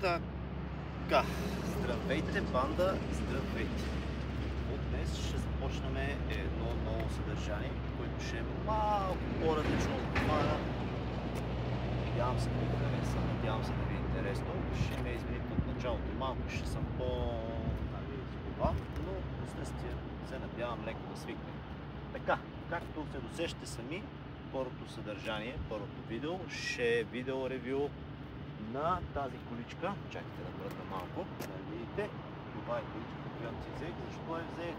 Така, здравейте, банда, здравейте! От днес ще започнем едно ново съдържание, което ще е малко по-различно от това. Надявам се да ви хареса, надявам се да ви е интересно. Ще ме извините от началото малко, ще съм по-това, но последствие се надявам леко да свикне. Така, както се досещате сами, първото съдържание, първото видео ще е видео ревю на тази количка. Чакайте да мръдна малко, да видите. Това е количката, която си взех, защо я взех,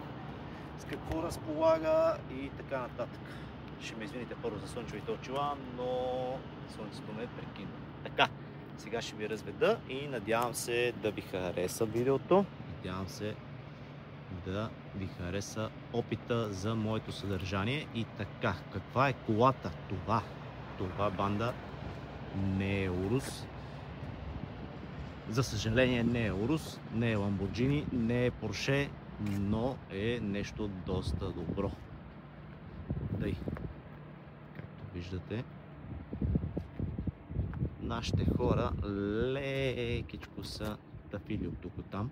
с какво разполага и така нататък. Ще ме извините първо за слънчевите очила, но слънцето ме прекина. Така, сега ще ви разведа и надявам се да ви хареса видеото. Надявам се да ви хареса опита за моето съдържание. И така, каква е колата? Това банда не е Урус. За съжаление не е Урус, не е Ламборджини, не е Порше, но е нещо доста добро. Тъй, както виждате, нашите хора лекичко са тафили от тук там.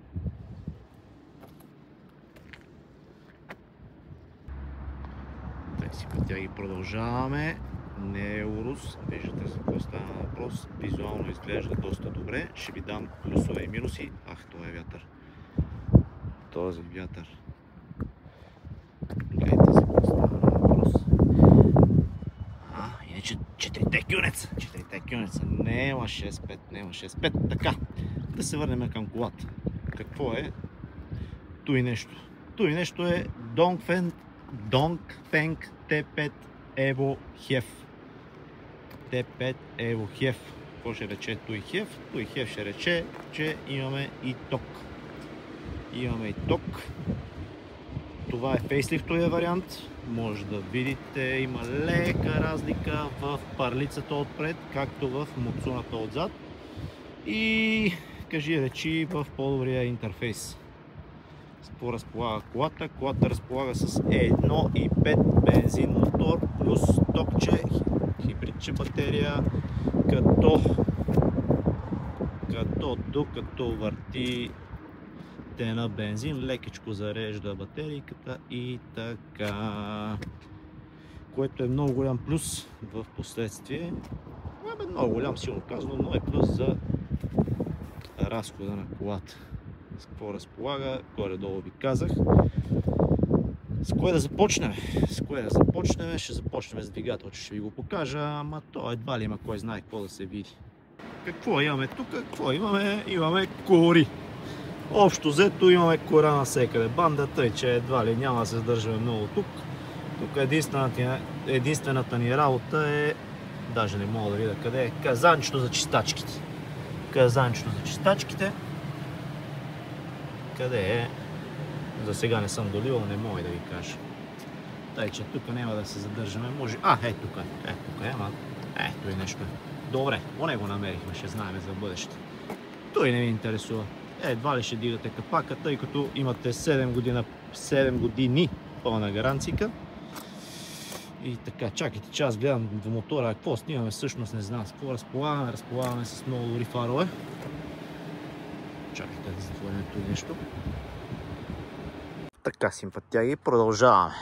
Тъй си пътя ги продължаваме. Не е Урус, виждате за какво става въпрос, визуално изглежда доста добре, ще ви дам плюсове и минуси. Ах, това е вятър. Този вятър. Гледайте за какво става въпрос. Иначе 4 кюнеца, нема 6-5, нема 6-5. Така, да се върнем към колата. Какво е? Той нещо. Той нещо е Dongfeng T5 Evo HEV. T5 Evo HEV. Какво ще рече той HEV? Той HEV ще рече, че имаме и ток. Това е фейслифтовия вариант. Може да видите, има лека разлика в парлицата отпред, както в муцуната отзад. И кажи речи в по-добрия интерфейс. С какво разполага колата? Колата разполага с 1.5 бензин мотор плюс токче, хибридче батерия, докато върти на бензин, лекичко зарежда батерийката и така. Което е много голям плюс в последствие. Много голям, силно казано, но е плюс за разхода на колата. С какво разполага, горе-долу ви казах. С кое да започнем? Ще започнем с двигател, че ще ви го покажа, ама то едва ли има кой знае какво да се види. Какво имаме тук? Имаме кори. Общо взето имаме кора навсекъде. Бандата е, че едва ли няма да се задържаме много тук. Тук единствената ни работа е, даже не мога да видя къде е, казанчето за чистачките. Къде е? За сега не съм доливал, не мога да ви кажа. Тъй, че тук няма да се задържаме. Може... тук е, ама... той нещо е. Добре, поне го намерихме, ще знаем за бъдеще. Той не ми интересува. Едва ли ще дигате капака, тъй като имате 7 години пълна гаранцика. И така, чакайте, че аз гледам до мотора, какво снимаме всъщност, не знам с какво разполагаме с много добри фарове. Чакайте да затворим това нещо. Така, симпатяги, продължаваме.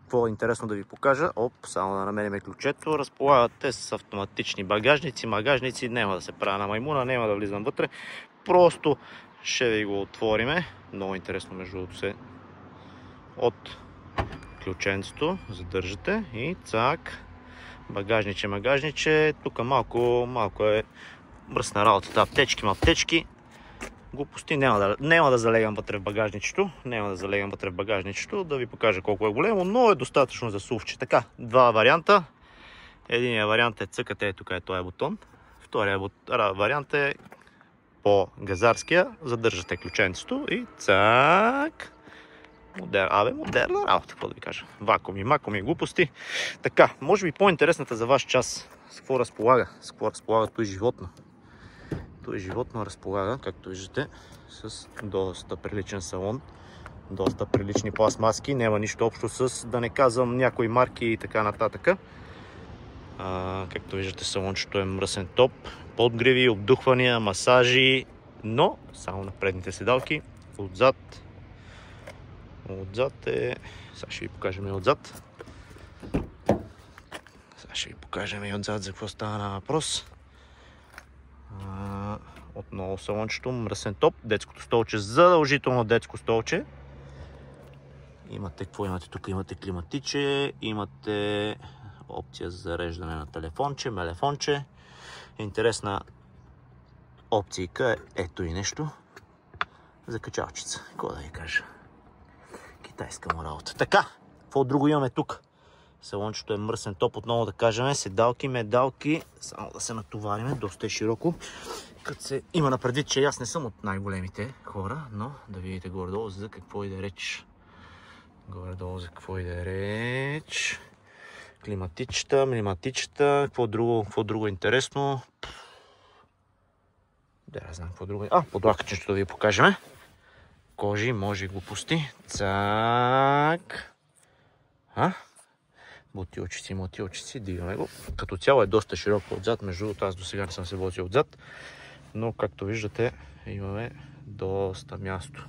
Какво е интересно да ви покажа? Само да намерим ключето. Разполагате с автоматични багажници, няма да се правя на маймуна, няма да влизам вътре. Просто ще ви го отвориме. Много интересно, между другото, се от ключенцето задържате и цак. Багажниче. Тук малко е мръсна работата. Аптечки. Глупости, няма да залегам вътре в багажничето. Да ви покажа колко е големо, но е достатъчно за сувче. Така, два варианта. Единият вариант е цъкате, тук е този бутон. Втория вариант е по-газарския. Задържате ключенцето и цак. Модерна работа, какво да ви кажа. Вакууми, глупости. Така, може би по-интересната за ваш час. С какво разполага той животно. Той животно разполага, както виждате, с доста приличен салон. Доста прилични пластмаски. Няма нищо общо с, да не казвам, някои марки и така нататък. Както виждате, салончето е мръсен топ. Подгреви, обдухвания, масажи, но само на предните седалки. Отзад е... Сега ще ви покажем и отзад. Ще ви покажем и отзад за какво става на въпрос. Отново салончето, мръсен топ, детското столче, задължително детско столче. Имате, какво имате тук? Имате климатиче, имате опция за зареждане на телефонче, мелефонче. Интересна опцийка е ето и нещо за качалчица. Какво да ви кажа? Китайска му работа. Така, какво друго имаме тук? Салончето е мръсен топ, отново да кажем. Седалки, медалки. Само да се натовариме, доста е широко. Като се има на предвид, че аз не съм от най-големите хора, но да видите горе-долу за какво и да реч. Горе-долу за какво и да реч. Климатичета, миниматичета. Какво друго е интересно? Да, не знам какво друго е. Подлакъчето да ви покажем. Кожи, може глупости. Цак. Мотилчици, дигаме го. Като цяло е доста широко отзад, между другото аз до сега не съм се возил отзад, но както виждате имаме доста място.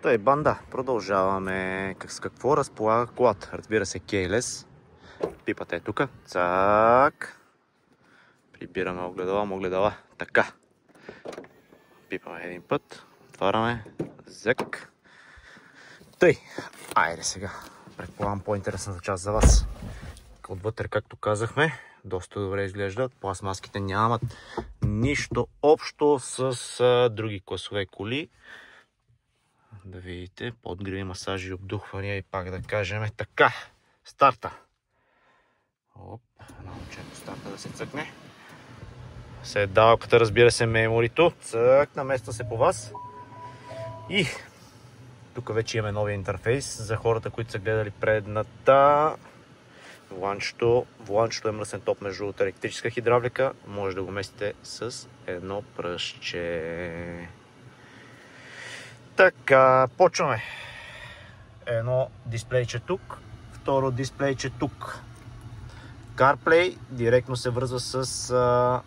Тъй, банда, продължаваме. С какво разполага колата? Разбира се, кейлес. Пипата е тук. Цак. Прибираме огледала. Така. Пипаме един път. Отваряме. Зек. Тъй, айде сега. Предполагам по-интересната част за вас. Отвътре, както казахме, доста добре изглеждат. Пластмаските нямат нищо общо с други класове коли. Да видите, подгреви, масажи, обдухвания и пак да кажем така. Старта. Научено старта да се цъкне. Седалката, разбира се, меморито. Цък, намества се по вас. И тук вече имаме новия интерфейс за хората, които са гледали предната. Воланчето е мръсен топ между електрическа хидравлика. Може да го местите с едно пръстче. Така, почваме. Едно дисплейче тук, второ дисплейче тук. CarPlay директно се връзва с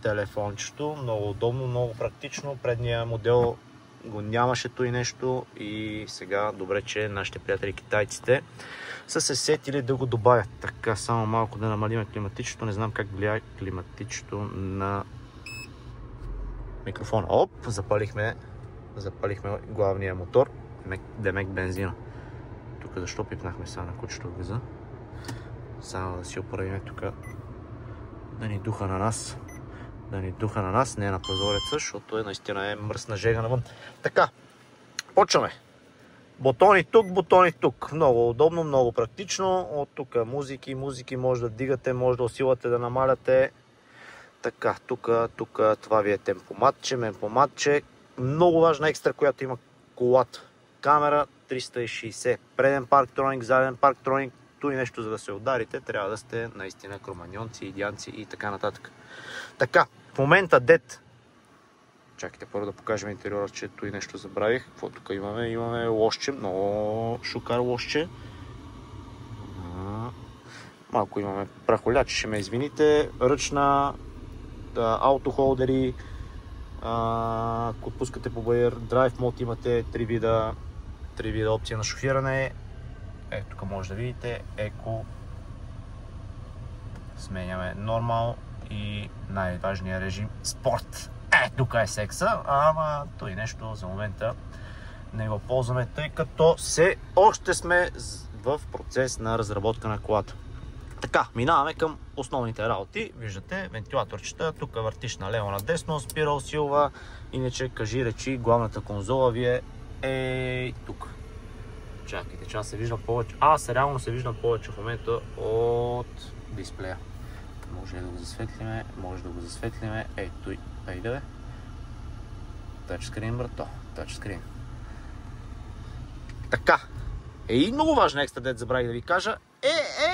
телефончето. Много удобно, много практично. Предния модел го нямаше и нещо и сега добре, че нашите приятели китайците са се сетили да го добавят. Така, само малко да намалим климатичето. Не знам как влияе климатичето на микрофона. Запалихме главния мотор, демек бензина. Тук защо пипнахме сега на кучето в газа? Само да си оправим тук да ни духа на нас. Не на прозореца, защото наистина е мръсна жега навън. Така, почваме. Бутони тук. Много удобно, много практично. От тук музики може да дигате, може да усилвате, да намаляте. Така, тук това ви е темпоматче. Много важна екстра, която има колата. Камера 360. Преден парктроник, заден парктроник. То и нещо, за да се ударите, трябва да сте наистина кроманьонци, идианци и така нататък. Така, в момента дет. Чакайте първо да покажем интериора, че то и нещо забравих. Какво тук имаме? Имаме лошче, много шукар лошче. Малко имаме прахоляче, ще ме извините. Ръчна, аутохолдери. Ако отпускате по Bayer Drive Mode, имате 3 вида опция на шофиране. Ето тук може да видите еко, сменяме нормал и най-важният режим спорт. Тук е секса, ама то и нещо за момента не го ползваме, тъй като още сме в процес на разработка на колата. Така, минаваме към основните работи. Виждате вентилаторчета, тук въртиш налево надесно, спира, усилва. Иначе, кажи речи, главната конзола ви е тук. Чакайте, че аз се виждам повече. Реално се виждам повече в момента от дисплея. Може да го засветлиме, Ето и айде. Тачскрин, брато. Тачскрин. Така. И много важна екстра, дет забравих да ви кажа,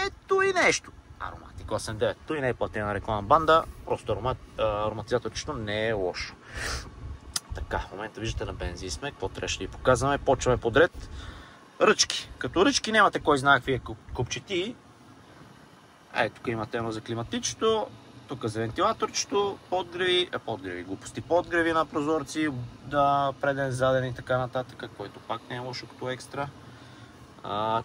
ето и нещо. Ароматик 89. Той не е платена рекламна банда, просто ароматизаторчето не е лошо. Така, в момента виждате на бензин сме, какво трябваше да ви показваме. Почваме подред. Ръчки. Като ръчки нямате кой знае какви купчети. Тук имате едно за климатичето. Тук за вентилаторчето, подгреви, глупости, подгреви на прозорци, да, преден, заден и така нататък, който пак не е лошо като екстра.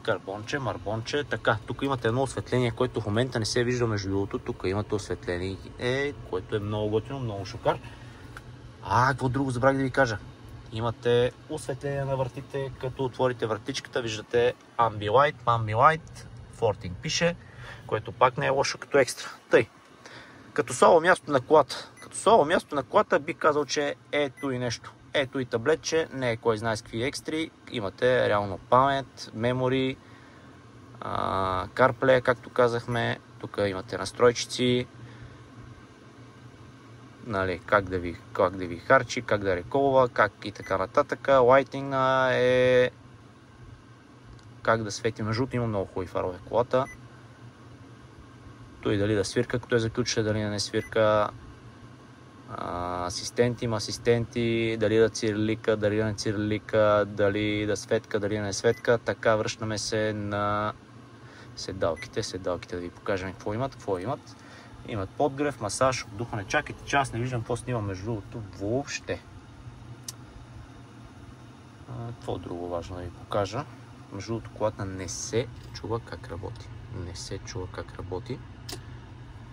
Карбонче, марбонче, така, тук имате едно осветление, което в момента не се вижда между другото, тук имате осветление, което е много готино, много шокар. Какво друго забравих да ви кажа? Имате осветление на вратите, като отворите вратичката, виждате Ambilight, 14 пише, което пак не е лошо като екстра. Тъй, като слабо място на колата, бих казал, че ето и нещо. Ето и таблетче, не е кой знае с какви екстри. Имате реално памет, мемори, CarPlay, както казахме. Тук имате настройчици, нали, как да ви харчи, как да реколва, как и така нататък. Lighting е как да свети на жълто, има много хубави фарове колата. Той дали да свирка, като е заключен, дали да не свирка. Асистенти, дали да цирлика, дали да не цирлика, дали да светка, дали да не светка. Така, връщаме се на седалките да ви покажем какво имат. Имат подгрев, масаж, обдухване. Чакайте, че аз не виждам какво снимам между другото въобще. Какво друго важно да ви покажа? Между другото, колата не се чува как работи.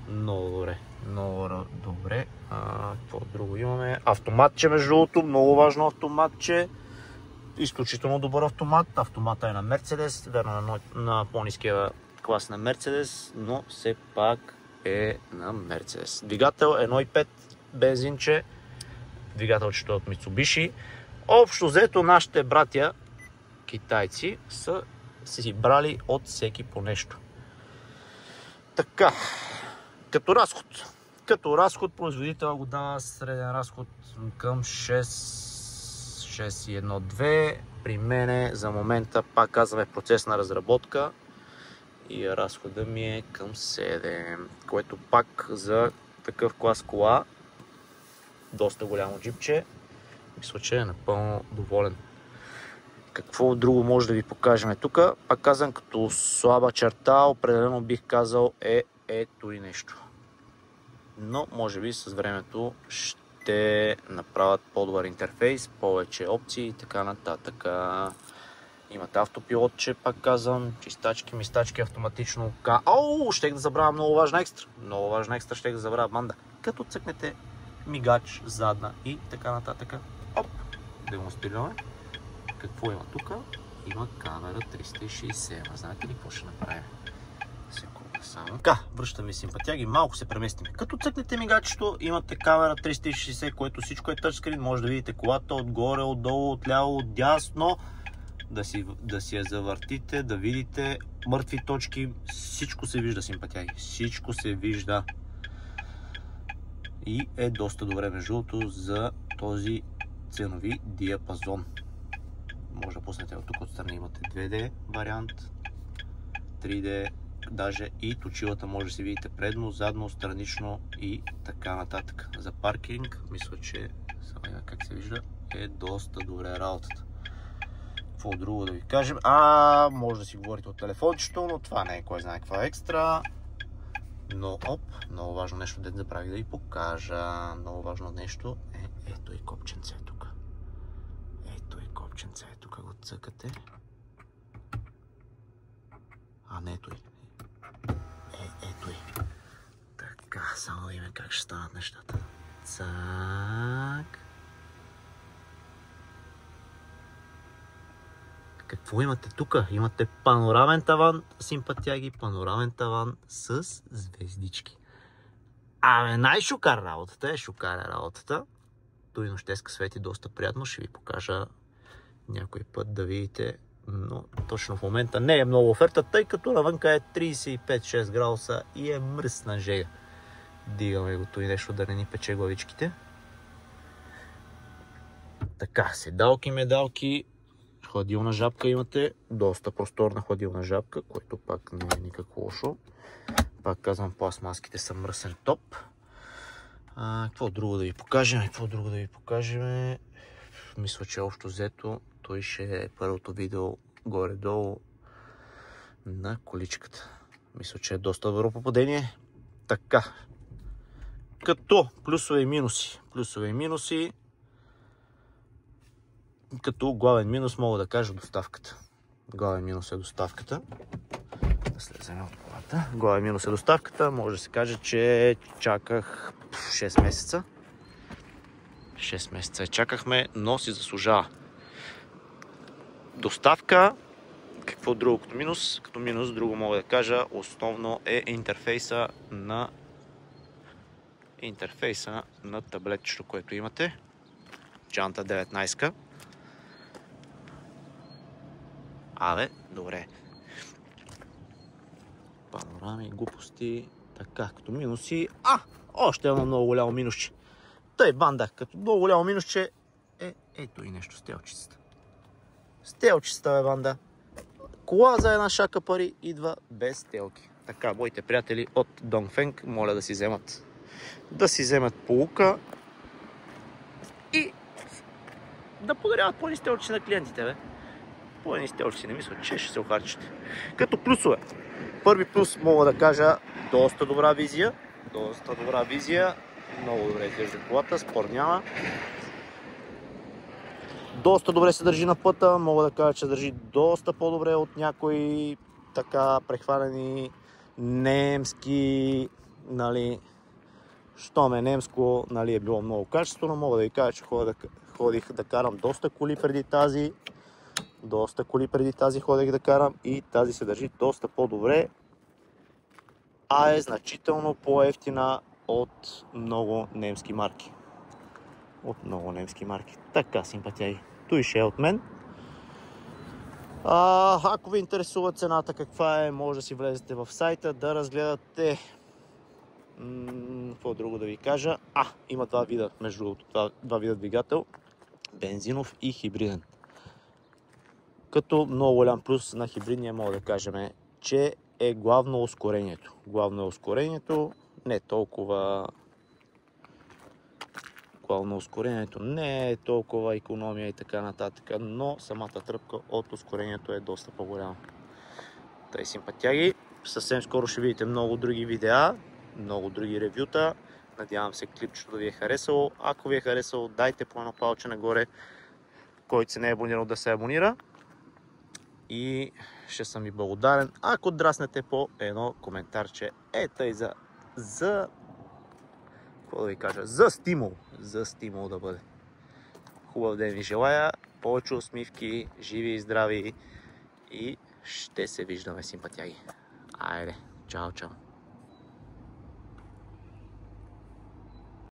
Много добре. Какво друго имаме? Автоматче, между другото, много важно автоматче. Изключително добър автомат. Автомата е на Мерцедес, верно на по-ниския клас на Мерцедес, но все пак е на Мерцедес. Двигател 1.5 бензинче, двигателчето от Mitsubishi. Общо взето нашите братя китайци са си брали от всеки по нещо. Така, като разход производител го дава среден разход към 6,1,2. При мене за момента, пак казваме, процес на разработка и разхода ми е към 7, което пак за такъв клас кола, доста голямо джипче, мисля, че е напълно доволен. Какво друго може да ви покажем тук? Пак казвам, като слаба черта, определено бих казал ето и нещо. Но може би с времето ще направят по-добър интерфейс, повече опции и така нататък. Имате автопилотче, пак казвам, чистачки, мистачки, автоматично. Щех да забравя много важна екстра. Щех да забравя банда. Като цъкнете мигач, задна и така нататък. Демонстрираме. Какво има тук? Има камера 360. Знаете ли какво ще направим? Секунда само. Така, връщаме симпатяги, малко се преместим. Като цъкнете мигачето, имате камера 360, което всичко е тъчскрин. Може да видите колата отгоре, отдолу, отляво, отдясно. Да си я завъртите, да видите мъртви точки. Всичко се вижда, симпатяги. Всичко се вижда. И е доста добре, между другото, за този ценови диапазон. Може да пуснете от тук отстрани, имате 2D вариант, 3D, даже и точилата може да си видите предно, задно, странично и така нататък. За паркинг, мисля, че как се вижда, е доста добре работата. Какво друго да ви кажем? Може да си говорите от телефончето, но това не е кой знае каква екстра. Но много важно нещо, да забравих да ви покажа. Много важно нещо е ето и копченце тук. Тук го цъкате. Не ето и. Ето и. Така, само да видим как ще станат нещата. Цак. Какво имате тук? Имате панорамен таван, симпатяги, панорамен таван с звездички. Най-шукар работата. Той нощеска свети доста приятно, ще ви покажа някой път да видите, но точно в момента не е много оферта, тъй като навънка е 35-6 градуса и е мръсна жега. Дигаме го и нещо да не ни пече главичките. Така, седалки, медалки, хладилна жабка имате, доста просторна хладилна жабка, което пак не е никак лошо. Пак казвам, пластмаските са мръсен топ. Какво друго да ви покажем? Мисля, че общо взето той ще е първото видео горе-долу на количката. Мисля, че е доста добро попадение. Така, Като плюсове и минуси. Плюсове и минуси. Като главен минус мога да кажа доставката. Главен минус е доставката. Да слезем от колата. Главен минус е доставката. Може да се каже, че чаках 6 месеца. 6 месеца чакахме, но си заслужава. Доставка. Какво друго като минус? Като минус, друго мога да кажа, основно е интерфейса на таблетчето, което имате. Джанта 19-ка. Абе, добре. Панорами, глупости. Така, като минуси. Още едно много голямо минусче. Тъй, банда, като много голямо минусче ето и нещо, стелчицата. Стелчицата, бе, банда. Кола за една шака пари идва без стелки. Така, моите приятели от Dongfeng моля да си вземат. Да си вземат полука и да подаряват по-ни стелчици на клиентите, бе. По-ни стелчици, не мисля, че ще се охарчите. Като плюсове. Първи плюс мога да кажа доста добра визия. Доста добра визия. Много добре изглежда колата, спор няма. Доста добре се държи на пъта, мога да кажа, че държи доста по-добре от някои така прехвалени немски, нали, щом е немско, нали, е било много качествено. Мога да ви кажа, че ходих да карам доста коли преди тази. Доста коли преди тази ходех да карам и тази се държи доста по-добре, а е значително по-евтина от много немски марки. Така, симпатяги. Той ще е от мен. Ако ви интересува цената каква е, може да си влезете в сайта, да разгледате. Какво друго да ви кажа? Има два вида, между другото, два вида двигател. Бензинов и хибриден. Като много голям плюс на хибридния мога да кажем, че е главно ускорението. Главно е ускорението, не толкова... Главно ускорението не е толкова икономия и така нататък, но самата тръпка от ускорението е доста по-голяма. Тъй, симпатяги. Съвсем скоро ще видите много други видеа, много други ревюта. Надявам се клипчето да ви е харесало. Ако ви е харесало, дайте по едно палче нагоре. Който се не е абонирал, да се абонира. И ще съм ви благодарен, ако драснете по едно коментарче. Тъй за какво да ви кажа, за стимул да бъде. Хубав ден ви желая, повече усмивки, живи и здрави и ще се виждаме, симпатяги. Айде, чао, чао.